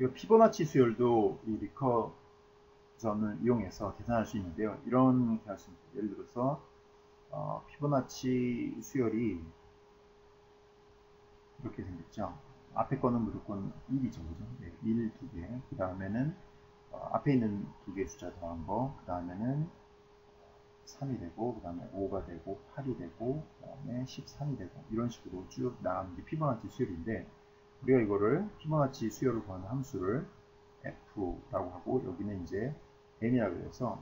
그리고 피보나치 수열도 이 리커전을 이용해서 계산할 수 있는데요. 이렇게 할 수 있습니다. 예를 들어서 피보나치 수열이 이렇게 생겼죠. 앞에 거는 무조건 1이죠. 그죠? 네, 1 두 개. 그 다음에는 앞에 있는 두 개의 숫자 더한 거. 그 다음에는 3이 되고, 그 다음에 5가 되고, 8이 되고, 그 다음에 13이 되고, 이런 식으로 쭉 나가는 게 피보나치 수열인데, 우리가 이거를 피보나치 수열을 구하는 함수를 f라고 하고, 여기는 이제 n이라고 해서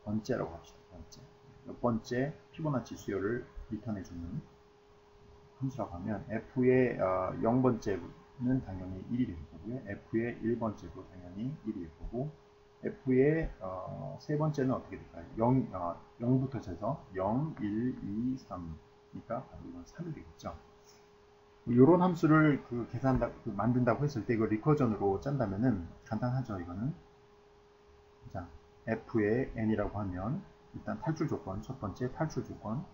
번째라고 합시다. 번째. 몇 번째 피보나치 수열을 리턴해주는 함수라고 하면 f의 0번째는 당연히 1이 될 거고요. f의 1번째도 당연히 1이 될 거고, f의 세 번째는 어떻게 될까요? 0부터 재서 0, 1, 2, 3이니까 이건 3이 되겠죠. 이런 함수를 만든다고 했을 때 이걸 리커전으로 짠다면은 간단하죠. 이거는 자, f의 n이라고 하면 일단 탈출 조건, 첫 번째 탈출 조건,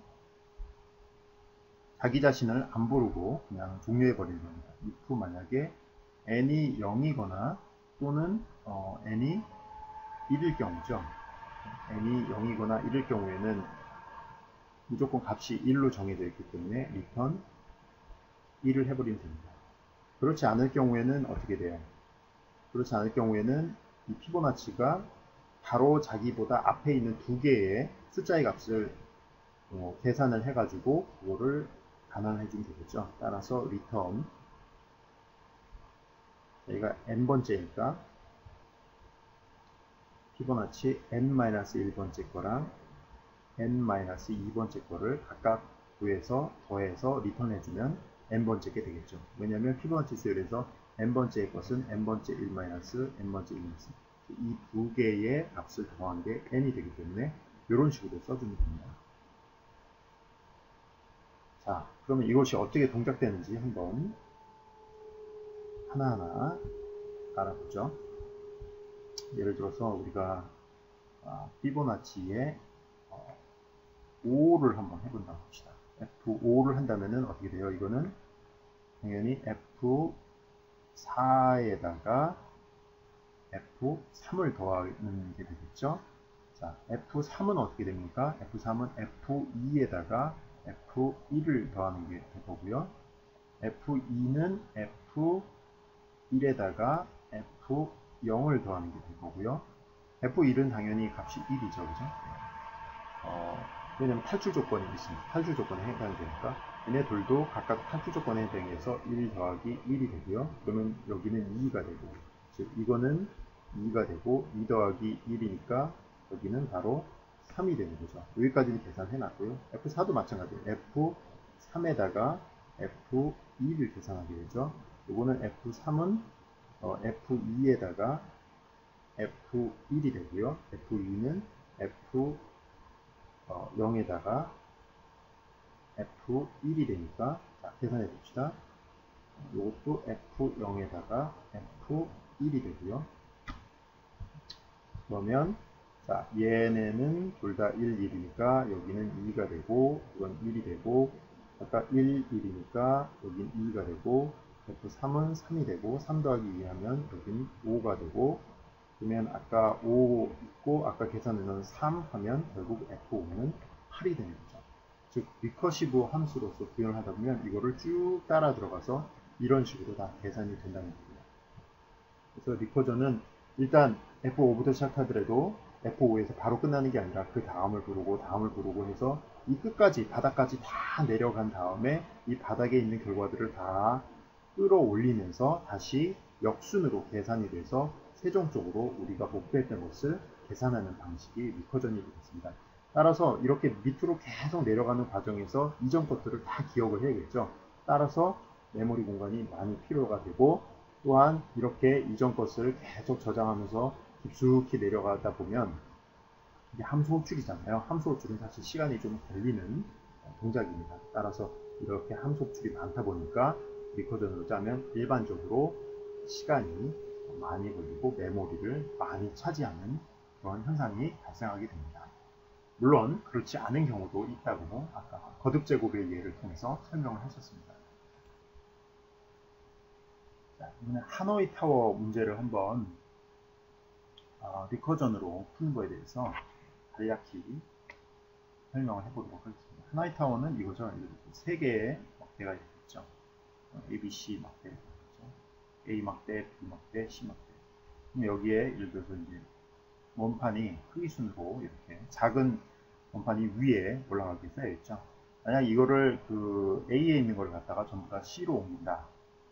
자기 자신을 안 부르고 그냥 종료해 버리는 겁니다. if 만약에 n이 0이거나 또는 n이 1일 경우죠. n이 0이거나 1일 경우에는 무조건 값이 1로 정해져 있기 때문에 return 1을 해버리면 됩니다. 그렇지 않을 경우에는 어떻게 돼요? 그렇지 않을 경우에는 이 피보나치가 바로 자기보다 앞에 있는 두 개의 숫자의 값을 계산을 해가지고 그거를 반환해 주면 되겠죠. 따라서 return 여기가 n번째니까 피보나치 n-1번째 거랑 n-2번째 거를 각각 구해서 더해서 리턴 해주면 n번째 게 되겠죠. 왜냐하면 피보나치 수열에서 n번째의 것은 n번째 1 n번째 1 이 두 개의 값을 더한 게 n이 되기 때문에 이런 식으로 써주면 됩니다. 자, 그러면 이것이 어떻게 동작되는지 한번 하나하나 알아보죠. 예를 들어서 우리가 피보나치의 5를 한번 해본다고 합시다. F5를 한다면은 어떻게 돼요? 이거는 당연히 F4에다가 F3을 더하는 게 되겠죠. 자, F3은 어떻게 됩니까? F3은 F2에다가 F1을 더하는 게 될 거고요. F2는 F1에다가 F0을 더하는 게 될 거고요. F1은 당연히 값이 1이죠. 그죠? 왜냐면 탈출 조건이 있습니다. 탈출 조건에 해당이 되니까 얘네 둘도 각각 탈출 조건에 해당해서 1 더하기 1이 되고요. 그러면 여기는 2가 되고, 즉 이거는 2가 되고 2 더하기 1이니까 여기는 바로 3이 되는 거죠. 여기까지는 계산해 놨고요. F4도 마찬가지예요. F3에다가 F2를 계산하게 되죠. 이거는 F3은 F2에다가 F1이 되고요. F2는 F0에다가 F1이 되니까 자, 계산해 봅시다. 이것도 F0에다가 F1이 되고요. 그러면 자, 얘네는 둘 다 1, 1이니까 여기는 2가 되고 이건 1이 되고 아까 1, 1이니까 여긴 2가 되고 F3은 3이 되고 3 더하기 2 하면 여기는 5가 되고 그러면 아까 5 있고 아까 계산해 놓은 3 하면 결국 F5는 8이 되는 거죠. 즉 리커시브 함수로서 구현을 하다 보면 이거를 쭉 따라 들어가서 이런 식으로 다 계산이 된다는 겁니다. 그래서 리커전은 일단 F5부터 시작하더라도 F5에서 바로 끝나는 게 아니라 그 다음을 부르고 해서 이 끝까지 바닥까지 다 내려간 다음에 이 바닥에 있는 결과들을 다 끌어올리면서 다시 역순으로 계산이 돼서 최종적으로 우리가 목표했던 것을 계산하는 방식이 리커전이 되겠습니다. 따라서 이렇게 밑으로 계속 내려가는 과정에서 이전 것들을 다 기억을 해야겠죠. 따라서 메모리 공간이 많이 필요가 되고 또한 이렇게 이전 것을 계속 저장하면서 깊숙이 내려가다 보면 이게 함수 호출이잖아요. 함수 호출은 사실 시간이 좀 걸리는 동작입니다. 따라서 이렇게 함수 호출이 많다 보니까 리커전으로 짜면 일반적으로 시간이 많이 걸리고 메모리를 많이 차지하는 그런 현상이 발생하게 됩니다. 물론 그렇지 않은 경우도 있다고 아까 거듭 제곱의 예를 통해서 설명을 하셨습니다. 자, 이번에 하노이 타워 문제를 한번 리커전으로 푸는 거에 대해서 간략히 설명을 해보도록 하겠습니다. 하노이 타워는 이거죠. 세 개의 막대가 있죠. ABC 막대, A 막대, B 막대, C 막대. 그럼 여기에 예를 들어서 이제 원판이 크기 순으로 이렇게 작은 원판이 위에 올라가게 쌓여 있죠. 만약 이거를 그 A에 있는 걸 갖다가 전부 다 C로 옮긴다.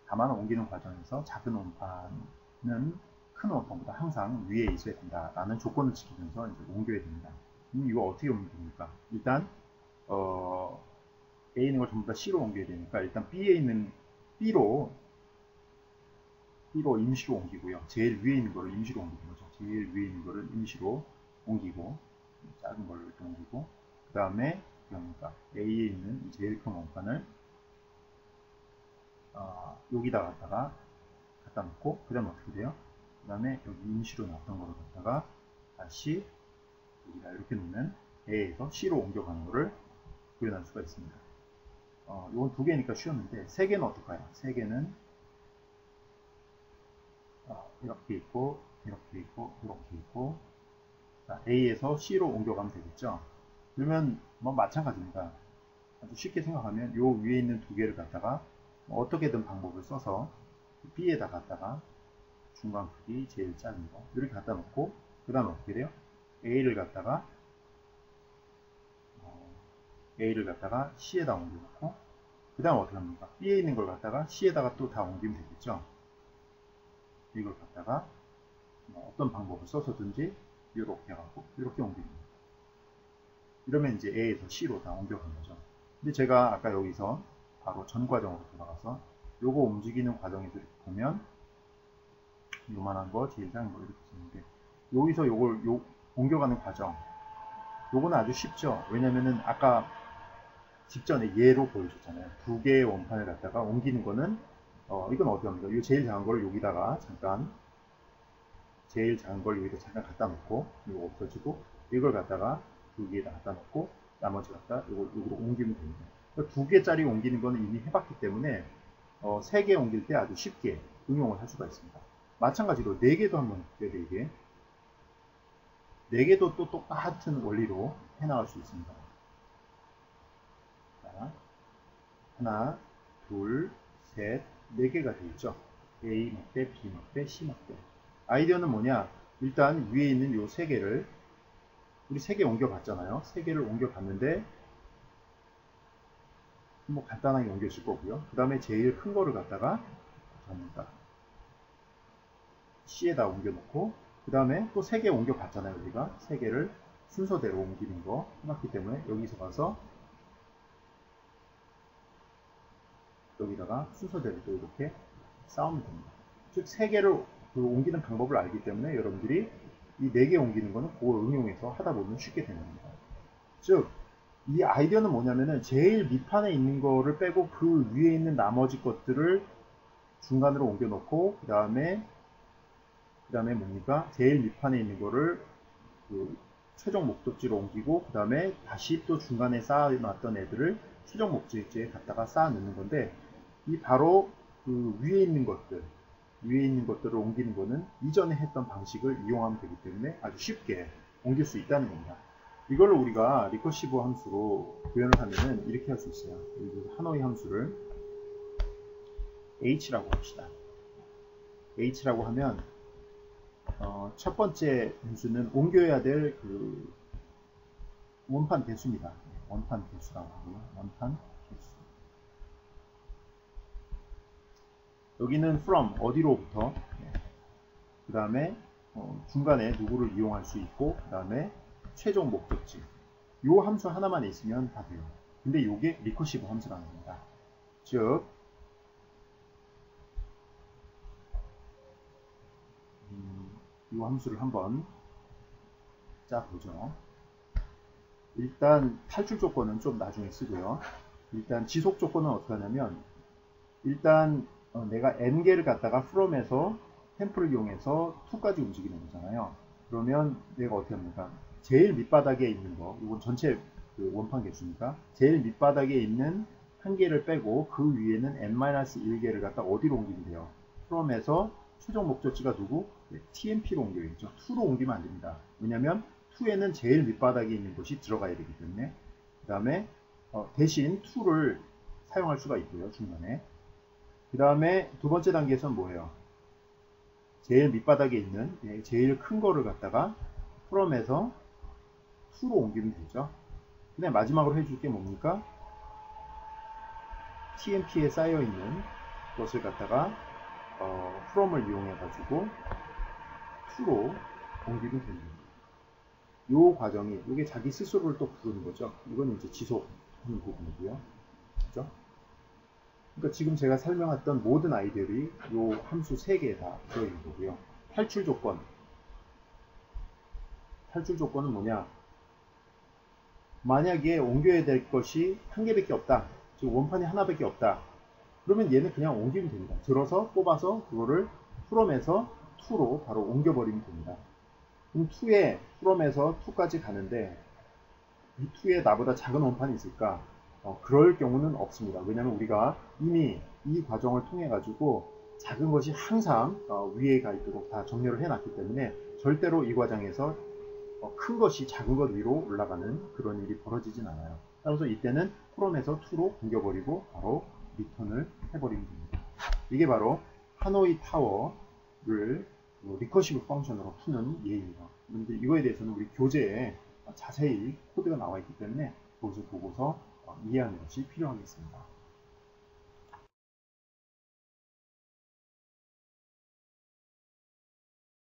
다만 옮기는 과정에서 작은 원판은 큰 원판보다 항상 위에 있어야 된다. 라는 조건을 지키면서 이제 옮겨야 됩니다. 그럼 이거 어떻게 옮깁니까? 일단 A에 있는 걸 전부 다 C로 옮겨야 되니까 일단 B에 있는 B로 임시로 옮기고요. 제일 위에 있는 거를 임시로 옮기는 거죠. 제일 위에 있는 거를 임시로 옮기고 작은 걸로 이렇게 옮기고 그 다음에 그러니까 A에 있는 제일 큰 원판을 여기다 갖다가 갖다 놓고 그 다음에 어떻게 돼요? 그 다음에 여기 임시로 놨던 거를 갖다가 다시 여기다 이렇게 놓으면 A에서 C로 옮겨가는 거를 구현할 수가 있습니다. 이건 두 개니까 쉬웠는데 세 개는 어떨까요? 세 개는 이렇게 있고 이렇게 있고 이렇게 있고 자, A에서 C로 옮겨가면 되겠죠. 그러면 뭐 마찬가지입니다. 아주 쉽게 생각하면 요 위에 있는 두 개를 갖다가 어떻게든 방법을 써서 B에다 갖다가 중간 크기 제일 작은 거 이렇게 갖다 놓고 그 다음에 어떻게 돼요? A를 갖다가 C에다 옮겨 놓고 그 다음에 어떻게 합니까? B에 있는 걸 갖다가 C에다가 또 다 옮기면 되겠죠. 이걸 갖다가 어떤 방법을 써서든지 이렇게 하고 이렇게 옮깁니다. 이러면 이제 A에서 C로 다 옮겨간 거죠. 근데 제가 아까 여기서 바로 전 과정으로 돌아가서 요거 움직이는 과정에서 이렇게 보면 요만한 거 제일 작은 거 이렇게 쓰는데 여기서 요걸 옮겨가는 과정 요거는 아주 쉽죠. 왜냐면은 아까 직전에 예로 보여줬잖아요. 두 개의 원판을 갖다가 옮기는 거는 이건 어떻게 합니까? 이 제일 작은 걸 여기다가 잠깐 갖다 놓고 이거 없어지고 이걸 갖다가 두 개에다 갖다 놓고 나머지 갖다 이걸 옮기면 됩니다. 그러니까 두 개짜리 옮기는 거는 이미 해봤기 때문에 세 개 옮길 때 아주 쉽게 응용을 할 수가 있습니다. 마찬가지로 네 개도 한번 해야 되게 네 개도 또 똑같은 원리로 해나갈 수 있습니다. 자, 하나, 둘, 셋, 네 개가 되어 있죠. A 막대, B 막대, C 막대. 아이디어는 뭐냐? 일단 위에 있는 요 세 개를 우리 세 개 옮겨봤잖아요. 세 개를 옮겨봤는데 뭐 간단하게 옮겨줄 거고요. 그 다음에 제일 큰 거를 갖다가 C에다 옮겨놓고 그 다음에 또 세 개 옮겨봤잖아요. 우리가 세 개를 순서대로 옮기는 거 해봤기 때문에 여기서 가서 여기다가 순서대로 또 이렇게 쌓으면 됩니다. 즉 세 개를 옮기는 방법을 알기 때문에 여러분들이 이 네 개 옮기는 거는 그걸 응용해서 하다 보면 쉽게 되는 겁니다. 즉 이 아이디어는 뭐냐면은 제일 밑판에 있는 거를 빼고 그 위에 있는 나머지 것들을 중간으로 옮겨 놓고 그 다음에 뭡니까? 제일 밑판에 있는 거를 그 최종 목적지로 옮기고 그 다음에 다시 또 중간에 쌓아놨던 애들을 최종 목적지에 갖다가 쌓아 놓는 건데 이 바로 그 위에 있는 것들을 옮기는 거는 이전에 했던 방식을 이용하면 되기 때문에 아주 쉽게 옮길 수 있다는 겁니다. 이걸로 우리가 리커시브 함수로 구현을 하면은 이렇게 할 수 있어요. 하노이 함수를 h라고 합시다. h라고 하면 첫 번째 함수는 옮겨야 될 그 원판 개수입니다. 원판 개수라고 하고요. 원판 개수. 여기는 from 어디로부터 그 다음에 중간에 누구를 이용할 수 있고 그 다음에 최종 목적지 요 함수 하나만 있으면 다 돼요. 근데 요게 리커시브 함수라는 겁니다. 즉 이 함수를 한번 짜보죠. 일단 탈출 조건은 좀 나중에 쓰고요. 일단 지속 조건은 어떻게 하냐면 일단 내가 n개를 갖다가 from에서 템플을 이용해서 2까지 움직이는 거잖아요. 그러면 내가 어떻게 합니까? 제일 밑바닥에 있는 거, 이건 전체 그 원판 개수니까 제일 밑바닥에 있는 한 개를 빼고 그 위에는 n-1개를 갖다 어디로 옮기면 돼요? from에서 최종 목적지가 누구? 네, tmp로 옮겨야겠죠. to로 옮기면 안 됩니다. 왜냐면 to에는 제일 밑바닥에 있는 것이 들어가야 되기 때문에. 그 다음에 대신 to를 사용할 수가 있고요. 중간에. 그 다음에 두 번째 단계에서는 뭐예요? 제일 밑바닥에 있는 제일 큰 거를 갖다가 from에서 to로 옮기면 되죠. 그 다음에 마지막으로 해줄 게 뭡니까? tmp에 쌓여있는 것을 갖다가 from을 이용해 가지고 to로 옮기면 됩니다. 이 과정이 이게 자기 스스로를 또 부르는 거죠. 이건 이제 지속하는 부분이고요. 그죠? 그러니까 지금 제가 설명했던 모든 아이들이 이 함수 3개에 다 들어있는 거고요. 탈출 조건. 탈출 조건은 뭐냐? 만약에 옮겨야 될 것이 한 개밖에 없다. 즉 원판이 하나밖에 없다. 그러면 얘는 그냥 옮기면 됩니다. 들어서 뽑아서 그거를 from에서 to로 바로 옮겨버리면 됩니다. 그럼 from에서 to까지 가는데 이 to에 나보다 작은 원판이 있을까? 그럴 경우는 없습니다. 왜냐하면 우리가 이미 이 과정을 통해 가지고 작은 것이 항상 위에 가 있도록 다 정렬을 해놨기 때문에 절대로 이 과정에서 큰 것이 작은 것 위로 올라가는 그런 일이 벌어지진 않아요. 따라서 이때는 from에서 to로 옮겨버리고 바로 리턴을 해버리면 됩니다. 이게 바로 하노이 타워를 리커시브 펑션으로 푸는 예입니다. 그런데 이거에 대해서는 우리 교재에 자세히 코드가 나와 있기 때문에 그것을 보고서 이해하는 것이 필요하겠습니다.